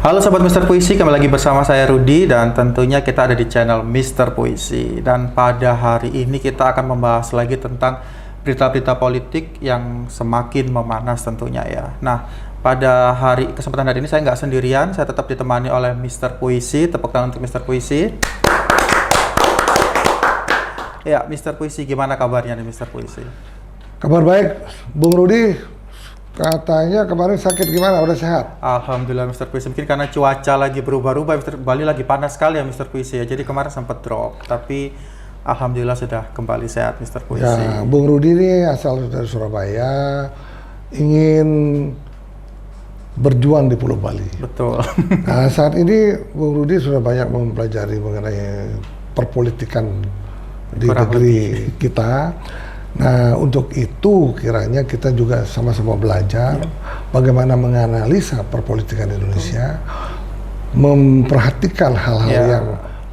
Halo Sobat Mister Puisi, kembali lagi bersama saya Rudi dan tentunya kita ada di channel Mister Puisi. Dan pada hari ini kita akan membahas lagi tentang berita-berita politik yang semakin memanas tentunya ya. Nah, pada kesempatan hari ini saya nggak sendirian, saya tetap ditemani oleh Mister Puisi. Tepuk tangan untuk Mister Puisi. Ya, Mister Puisi, gimana kabarnya nih Mister Puisi? Kabar baik, Bung Rudi. Katanya kemarin sakit, gimana? Udah sehat? Alhamdulillah Mister Puisi. Mungkin karena cuaca lagi berubah-ubah, Bali lagi panas sekali ya Mister Puisi ya. Jadi kemarin sempat drop, tapi alhamdulillah sudah kembali sehat Mister Puisi. Ya, Bung Rudi ini asal dari Surabaya, ingin berjuang di Pulau Bali. Betul. Nah, saat ini Bung Rudi sudah banyak mempelajari mengenai perpolitikan di negeri kita. Nah, untuk itu kiranya kita juga sama-sama belajar bagaimana menganalisa perpolitikan Indonesia, memperhatikan hal-hal yang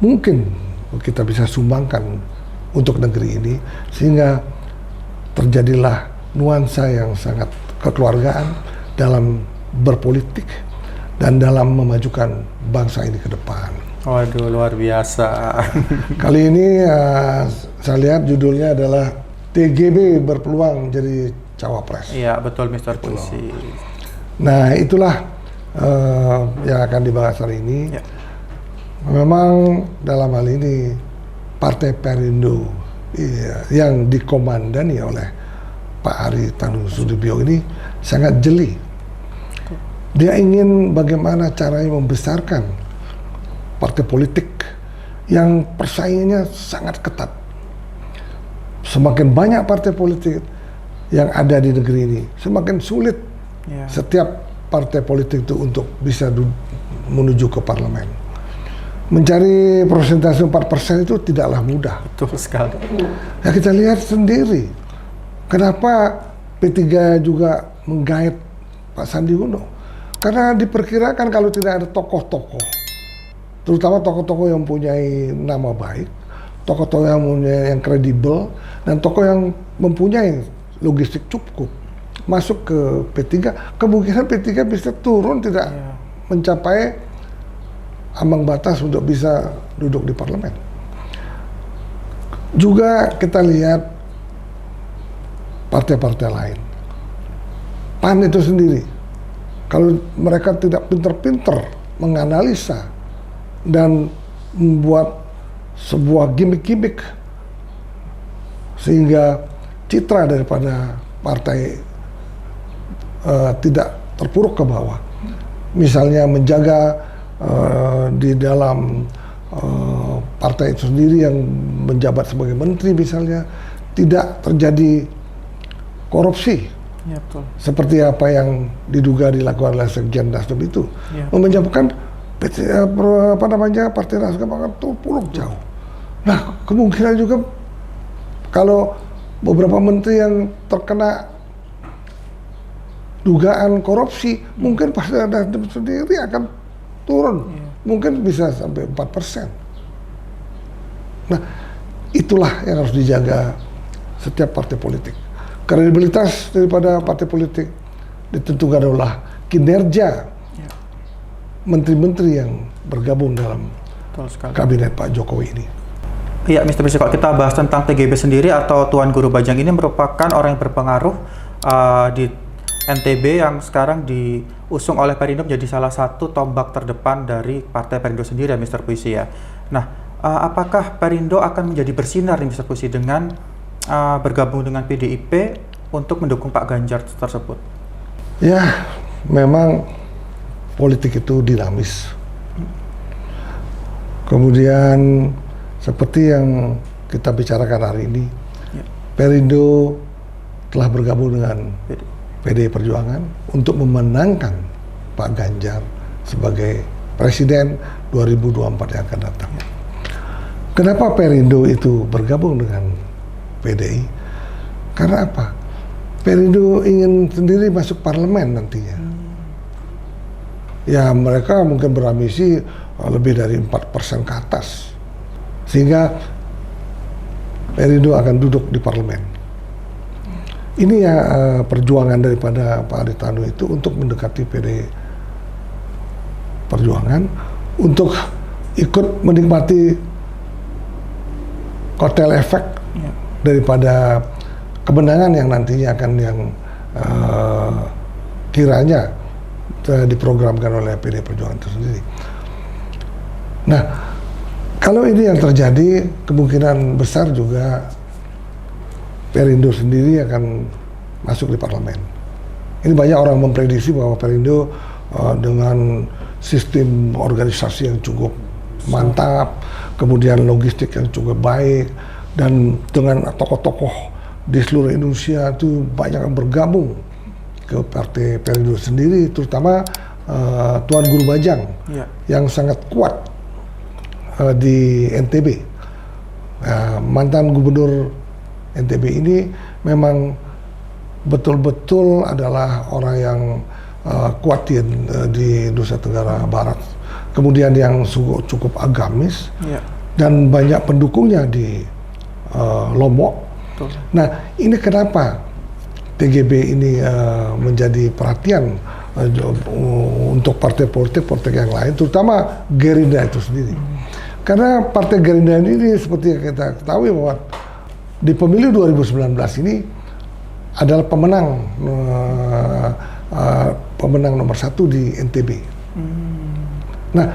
mungkin kita bisa sumbangkan untuk negeri ini, sehingga terjadilah nuansa yang sangat kekeluargaan dalam berpolitik dan dalam memajukan bangsa ini ke depan. Waduh, luar biasa. Kali ini saya lihat judulnya adalah TGB berpeluang jadi cawapres. Iya, betul Mister Puisi. Nah, itulah yang akan dibahas hari ini. Ya. Memang dalam hal ini Partai Perindo yang dikomandani oleh Pak Haritanu Sudibyo ini sangat jeli. Dia ingin bagaimana caranya membesarkan partai politik yang persaingannya sangat ketat. Semakin banyak partai politik yang ada di negeri ini, semakin sulit setiap partai politik itu untuk bisa menuju ke parlemen. Mencari persentase 4% itu tidaklah mudah. Betul sekali. Ya, kita lihat sendiri, kenapa P3 juga menggait Pak Sandi Uno. Karena diperkirakan kalau tidak ada tokoh-tokoh, terutama tokoh-tokoh yang mempunyai nama baik, tokoh-tokoh yang kredibel, dan tokoh yang mempunyai logistik cukup masuk ke P3, kemungkinan P3 bisa turun tidak mencapai ambang batas untuk bisa duduk di parlemen. Juga kita lihat partai-partai lain. PAN itu sendiri, kalau mereka tidak pinter-pinter menganalisa dan membuat sebuah gimmick-gimmick sehingga citra daripada partai tidak terpuruk ke bawah. Misalnya menjaga di dalam partai itu sendiri yang menjabat sebagai menteri misalnya tidak terjadi korupsi. Ya, betul. Seperti apa yang diduga dilakukan oleh Sekjen Nasdem itu, menyebabkan Partai Nasdem akan terpuruk jauh. Nah, kemungkinan juga kalau beberapa menteri yang terkena dugaan korupsi, mungkin Partai Nasdem sendiri akan turun, mungkin bisa sampai 4%. Nah, itulah yang harus dijaga setiap partai politik. Kredibilitas daripada partai politik ditentukan oleh kinerja menteri-menteri yang bergabung dalam kabinet Pak Jokowi ini. Iya, Mr. Puisi, kalau kita bahas tentang TGB sendiri atau Tuan Guru Bajang ini merupakan orang yang berpengaruh di NTB yang sekarang diusung oleh Perindo menjadi salah satu tombak terdepan dari Partai Perindo sendiri ya Mr. Puisi ya. Nah, apakah Perindo akan menjadi bersinar nih Mr. Puisi dengan bergabung dengan PDIP untuk mendukung Pak Ganjar tersebut? Ya, memang politik itu dinamis. Kemudian seperti yang kita bicarakan hari ini, Perindo telah bergabung dengan PDI Perjuangan untuk memenangkan Pak Ganjar sebagai Presiden 2024 yang akan datang. Kenapa Perindo itu bergabung dengan PDI? Karena apa? Perindo ingin sendiri masuk parlemen nantinya. Ya, mereka mungkin berambisi lebih dari 4% ke atas. Sehingga Perindo akan duduk di parlemen. Ini ya perjuangan daripada Pak Haritanu itu untuk mendekati Perjuangan untuk ikut menikmati kotel efek daripada kemenangan yang nantinya akan kiranya diprogramkan oleh PD Perjuangan itu sendiri. Nah, kalau ini yang terjadi, kemungkinan besar juga Perindo sendiri akan masuk di parlemen. Ini banyak orang memprediksi bahwa Perindo dengan sistem organisasi yang cukup mantap, kemudian logistik yang cukup baik, dan dengan tokoh-tokoh di seluruh Indonesia itu banyak yang bergabung ke Partai Perindo sendiri, terutama Tuan Guru Bajang yang sangat kuat di NTB. Mantan Gubernur NTB ini memang betul-betul adalah orang yang kuat di Nusa Tenggara Barat. Kemudian yang cukup agamis dan banyak pendukungnya di Lombok. Nah, ini kenapa TGB ini menjadi perhatian untuk partai politik yang lain, terutama Gerindra itu sendiri. Karena Partai Gerindra ini seperti yang kita ketahui bahwa di pemilu 2019 ini adalah pemenang nomor 1 di NTB. Nah,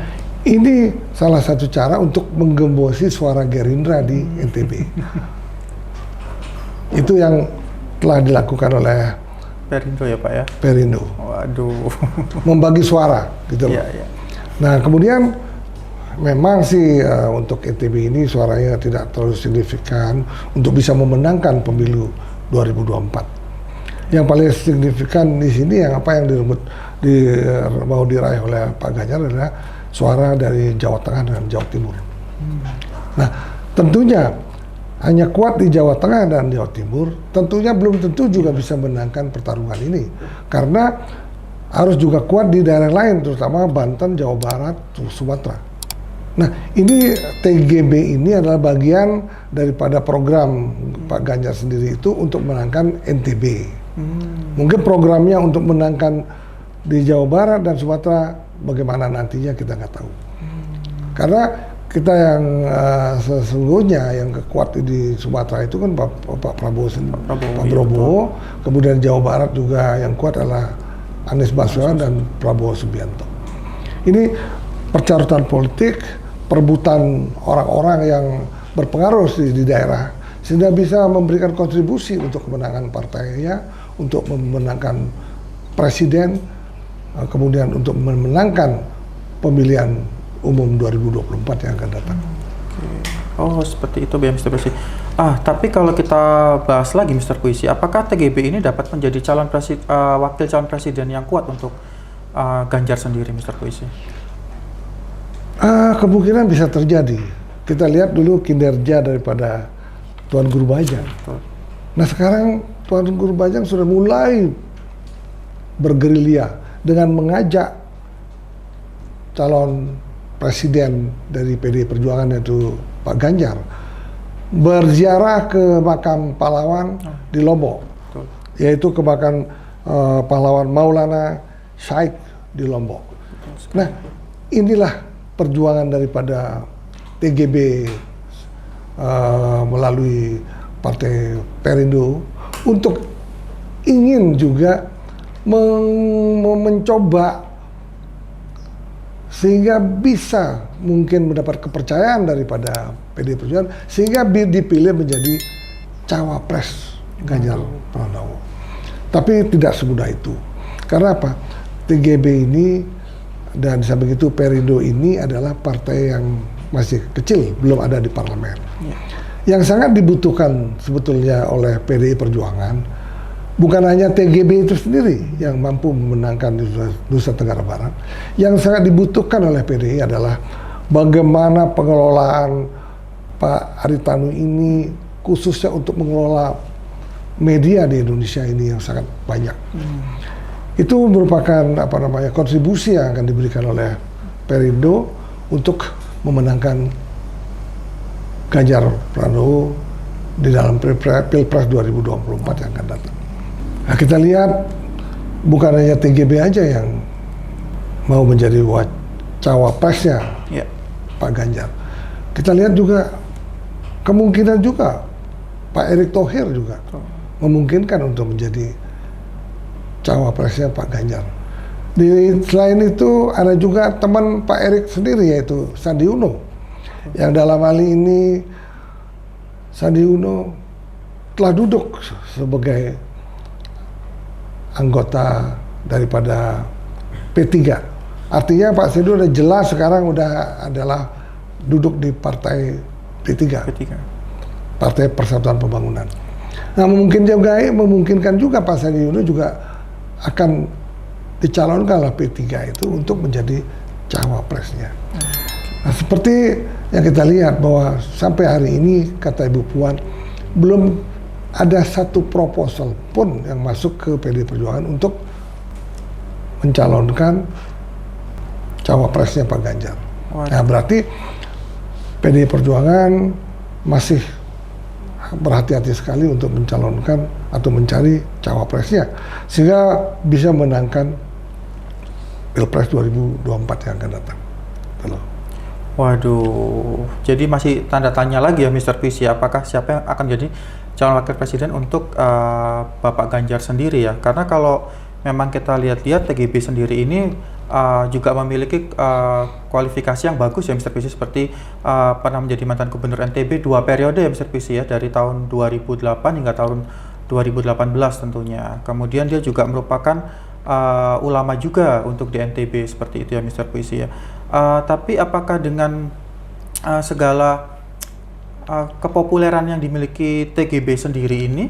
ini salah satu cara untuk menggembosi suara Gerindra di NTB. Itu yang telah dilakukan oleh Perindo ya Pak ya? Perindo. Waduh. Membagi suara gitu loh. Nah, kemudian memang sih untuk NTB ini suaranya tidak terlalu signifikan untuk bisa memenangkan pemilu 2024. Yang paling signifikan di sini yang mau diraih oleh Pak Ganjar adalah suara dari Jawa Tengah dan Jawa Timur. Nah, tentunya hanya kuat di Jawa Tengah dan Jawa Timur, tentunya belum tentu juga bisa menangkan pertarungan ini. Karena harus juga kuat di daerah lain, terutama Banten, Jawa Barat, Sumatera. Nah, ini TGB ini adalah bagian daripada program Pak Ganjar sendiri itu untuk menangkan NTB. Mungkin programnya untuk menangkan di Jawa Barat dan Sumatera bagaimana nantinya kita nggak tahu. Karena kita yang sesungguhnya yang kuat di Sumatera itu kan Pak Prabowo, kemudian Jawa Barat juga yang kuat adalah Anies Baswedan dan Prabowo Subianto. Ini percarutan politik, perebutan orang-orang yang berpengaruh di daerah sehingga bisa memberikan kontribusi untuk kemenangan partainya, untuk memenangkan presiden, kemudian untuk memenangkan pemilihan umum 2024 yang akan datang. Oh, seperti itu ya Mr. Puisi. Tapi kalau kita bahas lagi Mr. Puisi, apakah TGB ini dapat menjadi wakil calon presiden yang kuat untuk Ganjar sendiri Mr. Puisi? Kemungkinan bisa terjadi. Kita lihat dulu kinerja daripada Tuan Guru Bajang. Nah, sekarang Tuan Guru Bajang sudah mulai bergerilya dengan mengajak calon presiden dari PD Perjuangan yaitu Pak Ganjar berziarah ke makam pahlawan di Lombok, yaitu ke makam pahlawan Maulana Syekh di Lombok. Nah, inilah perjuangan daripada TGB melalui Partai Perindo untuk ingin juga mencoba sehingga bisa mungkin mendapat kepercayaan daripada PD Perjuangan sehingga dipilih menjadi cawapres Ganjar Pranowo. Tapi tidak semudah itu. Karena apa? TGB ini dan sampai itu Perindo ini adalah partai yang masih kecil, belum ada di parlemen. Yang sangat dibutuhkan sebetulnya oleh PDI Perjuangan bukan hanya TGB itu sendiri yang mampu memenangkan Nusa Tenggara Barat. Yang sangat dibutuhkan oleh PDI adalah bagaimana pengelolaan Pak Haritanu ini khususnya untuk mengelola media di Indonesia ini yang sangat banyak. Itu merupakan kontribusi yang akan diberikan oleh Perindo untuk memenangkan Ganjar Pranowo di dalam Pilpres 2024 yang akan datang. Nah, kita lihat bukan hanya TGB aja yang mau menjadi cawapresnya Pak Ganjar. Kita lihat juga kemungkinan juga Pak Erick Thohir juga memungkinkan untuk menjadi cawapresnya Pak Ganjar. Selain itu ada juga teman Pak Erick sendiri, yaitu Sandi Uno, yang dalam hal ini Sandi Uno telah duduk sebagai anggota daripada P3. Artinya Pak Sandi udah jelas sekarang udah adalah duduk di partai P3. Partai Persatuan Pembangunan. Nah, memungkinkan juga Pak Sandi Uno juga akan dicalonkan oleh P3 itu untuk menjadi cawapresnya. Nah, seperti yang kita lihat bahwa sampai hari ini, kata Ibu Puan, belum ada satu proposal pun yang masuk ke PD Perjuangan untuk mencalonkan cawapresnya Pak Ganjar. Nah, berarti PD Perjuangan masih berhati-hati sekali untuk mencalonkan atau mencari cawapresnya sehingga bisa menangkan Pilpres 2024 yang akan datang. Halo. Waduh, jadi masih tanda tanya lagi ya Mr. Visi, apakah siapa yang akan jadi calon wakil presiden untuk Bapak Ganjar sendiri ya? Karena kalau memang kita lihat-lihat TGB sendiri ini juga memiliki kualifikasi yang bagus ya Mr. Visi, seperti pernah menjadi mantan gubernur NTB 2 periode ya Mr. Visi ya, dari tahun 2008 hingga tahun 2018 tentunya. Kemudian dia juga merupakan ulama juga untuk di NTB, seperti itu ya Mr. Puisi ya. Tapi apakah dengan segala kepopuleran yang dimiliki TGB sendiri ini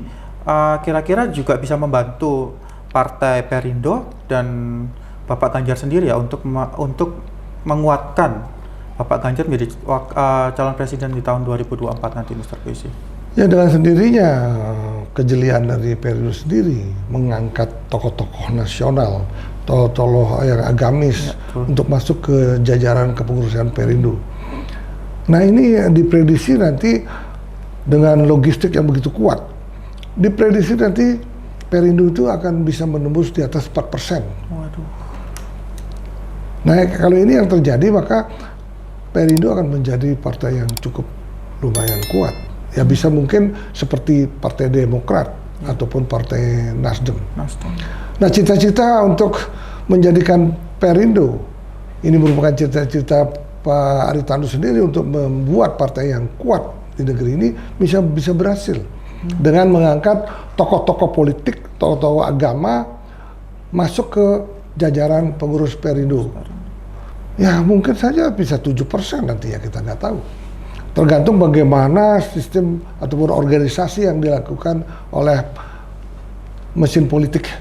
kira-kira juga bisa membantu Partai Perindo dan Bapak Ganjar sendiri ya untuk menguatkan Bapak Ganjar menjadi calon presiden di tahun 2024 nanti Mr. Puisi? Ya, dengan sendirinya kejelian dari Perindo sendiri mengangkat tokoh-tokoh nasional, tokoh-tokoh yang agamis untuk masuk ke jajaran kepengurusan Perindo. Nah, ini diprediksi nanti dengan logistik yang begitu kuat. Diprediksi nanti Perindo itu akan bisa menembus di atas 4%. Waduh. Nah, kalau ini yang terjadi maka Perindo akan menjadi partai yang cukup lumayan kuat. Ya, bisa mungkin seperti Partai Demokrat ataupun Partai Nasdem. Nah, cita-cita untuk menjadikan Perindo ini merupakan cita-cita Pak Aritando sendiri untuk membuat partai yang kuat di negeri ini bisa berhasil dengan mengangkat tokoh-tokoh politik, tokoh-tokoh agama masuk ke jajaran pengurus Perindo. Ya, mungkin saja bisa 7% nanti ya, kita nggak tahu. Tergantung bagaimana sistem ataupun organisasi yang dilakukan oleh mesin politik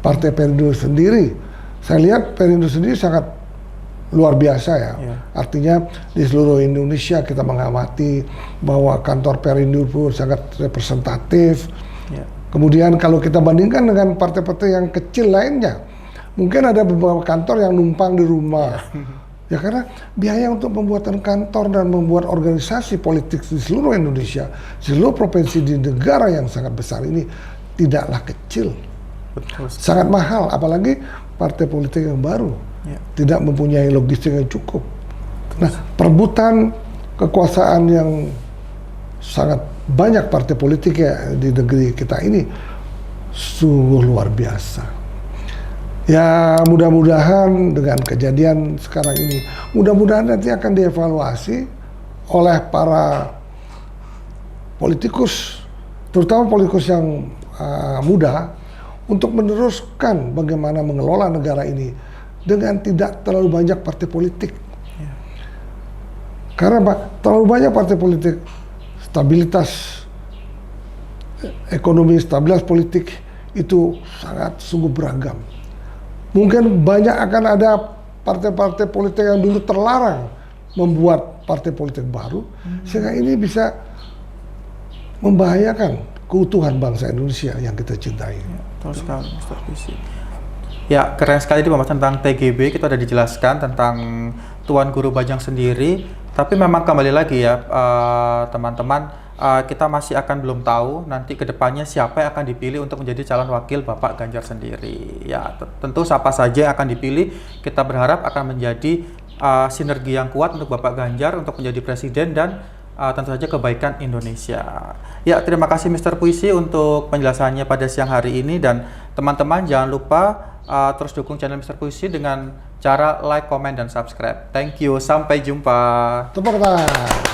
Partai Perindo sendiri. Saya lihat Perindo sendiri sangat luar biasa ya. Artinya di seluruh Indonesia kita mengamati bahwa kantor Perindo pun sangat representatif. Kemudian kalau kita bandingkan dengan partai-partai yang kecil lainnya, mungkin ada beberapa kantor yang numpang di rumah. Ya, karena biaya untuk pembuatan kantor dan membuat organisasi politik di seluruh Indonesia, seluruh provinsi di negara yang sangat besar ini tidaklah kecil. Betul. Sangat mahal, apalagi partai politik yang baru tidak mempunyai logistik yang cukup. Nah, perebutan kekuasaan yang sangat banyak partai politik ya di negeri kita ini sungguh luar biasa. Ya, mudah-mudahan dengan kejadian sekarang ini, mudah-mudahan nanti akan dievaluasi oleh para politikus, terutama politikus yang muda, untuk meneruskan bagaimana mengelola negara ini dengan tidak terlalu banyak partai politik. Karena terlalu banyak partai politik, stabilitas ekonomi, stabilitas politik itu sangat sungguh beragam. Mungkin banyak akan ada partai-partai politik yang dulu terlarang membuat partai politik baru, sehingga ini bisa membahayakan keutuhan bangsa Indonesia yang kita cintai. Betul sekali, Mr. Visi. Ya, keren sekali di pembahasan tentang TGB. Kita udah dijelaskan tentang Tuan Guru Bajang sendiri. Tapi memang kembali lagi ya, teman-teman, kita masih akan belum tahu nanti kedepannya siapa yang akan dipilih untuk menjadi calon wakil Bapak Ganjar sendiri. Ya, tentu siapa saja yang akan dipilih, kita berharap akan menjadi sinergi yang kuat untuk Bapak Ganjar untuk menjadi presiden dan tentu saja kebaikan Indonesia. Ya, terima kasih Mr. Puisi untuk penjelasannya pada siang hari ini, dan teman-teman jangan lupa terus dukung channel Mr. Puisi dengan cara like, comment, dan subscribe. Thank you, sampai jumpa. Tepuk tangan.